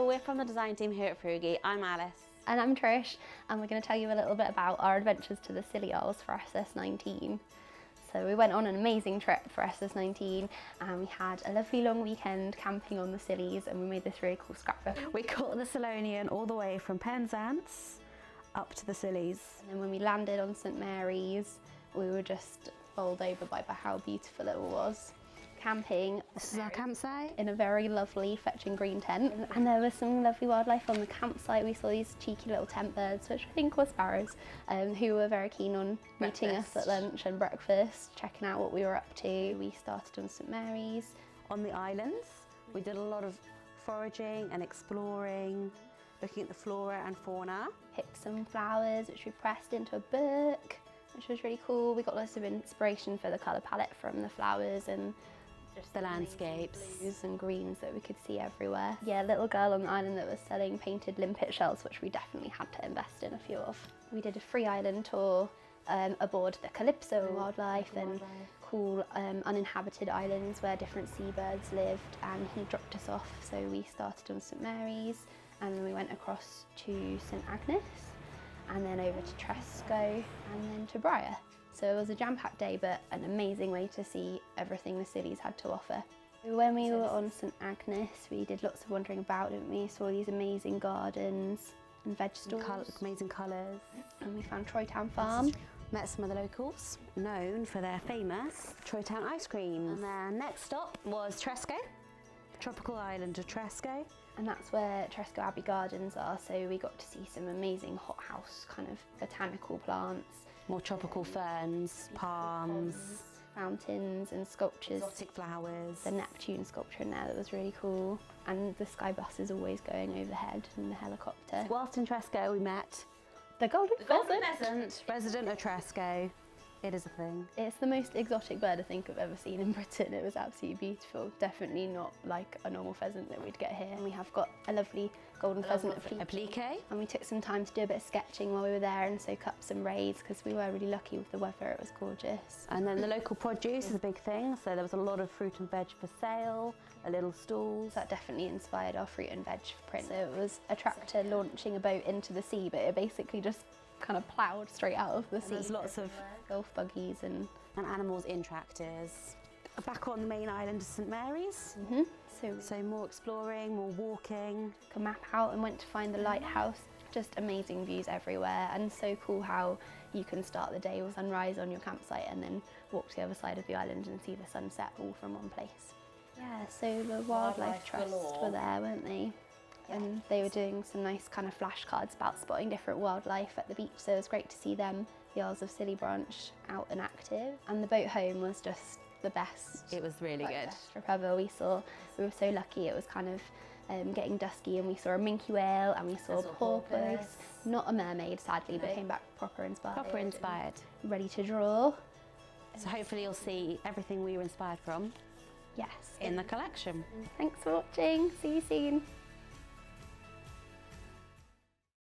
So we're from the design team here at Frugi. I'm Alice. And I'm Trish, and we're going to tell you a little bit about our adventures to the Scilly Isles for SS19. So we went on an amazing trip for SS19 and we had a lovely long weekend camping on the Scillies, and we made this really cool scrapbook. We caught the Scillonian all the way from Penzance up to the Scillies. And then when we landed on St Mary's, we were just bowled over by how beautiful it all was. Camping. This is our campsite. In a very lovely fetching green tent, and there was some lovely wildlife on the campsite. We saw these cheeky little tent birds, which I think were sparrows, who were very keen on meeting us at lunch and breakfast, checking out what we were up to. We started on St Mary's. On the islands, we did a lot of foraging and exploring, looking at the flora and fauna. Picked some flowers, which we pressed into a book, which was really cool. We got lots of inspiration for the colour palette from the flowers and just the landscapes. Blues and greens that we could see everywhere. Yeah, a little girl on the island that was selling painted limpet shells, which we definitely had to invest in a few of. We did a free island tour aboard the Calypso wildlife and cool uninhabited islands where different seabirds lived, and he dropped us off. So we started on St Mary's and then we went across to St Agnes and then over to Tresco and then to Briar. So it was a jam-packed day, but an amazing way to see everything the Scillies had to offer. When we were on St Agnes, we did lots of wandering about, didn't we? Saw these amazing gardens and veg stalls. Amazing colours. And we found Troytown Farm. Met some of the locals, known for their famous Troytown ice creams. And then next stop was Tresco, tropical island of Tresco. And that's where Tresco Abbey Gardens are, so we got to see some amazing hothouse kind of botanical plants. More tropical ferns, palms, fountains and sculptures. Exotic flowers. The Neptune sculpture in there that was really cool. And the sky bus is always going overhead in the helicopter. Whilst in Tresco we met the golden pheasant, resident of Tresco. It is a thing. It's the most exotic bird I think I've ever seen in Britain. It was absolutely beautiful. Definitely not like a normal pheasant that we'd get here. And we have got a lovely golden pheasant applique. And we took some time to do a bit of sketching while we were there and soak up some rays because we were really lucky with the weather. It was gorgeous. And then the local produce is a big thing. So there was a lot of fruit and veg for sale, a little stalls. That definitely inspired our fruit and veg print. So it was a tractor launching a boat into the sea, but it basically just kind of ploughed straight out of the sea. There's lots of golf buggies and animals in tractors. Back on the main island of St Mary's. So more exploring, more walking. Took a map out and went to find the lighthouse. Just amazing views everywhere, and so cool how you can start the day with sunrise on your campsite and then walk to the other side of the island and see the sunset all from one place. Yeah, so the Wildlife Trust were there, weren't they? And they were doing some nice kind of flashcards about spotting different wildlife at the beach, so it was great to see them. The Isles of Scilly branch out and active, and the boat home was just the best. It was really good. Best trip ever. We were so lucky. It was kind of getting dusky, and we saw a minke whale and we saw a porpoise. Not a mermaid, sadly, but came back proper inspired. Proper inspired. Ready to draw. So hopefully you'll see everything we were inspired from. Yes. In the collection. Thanks for watching. See you soon.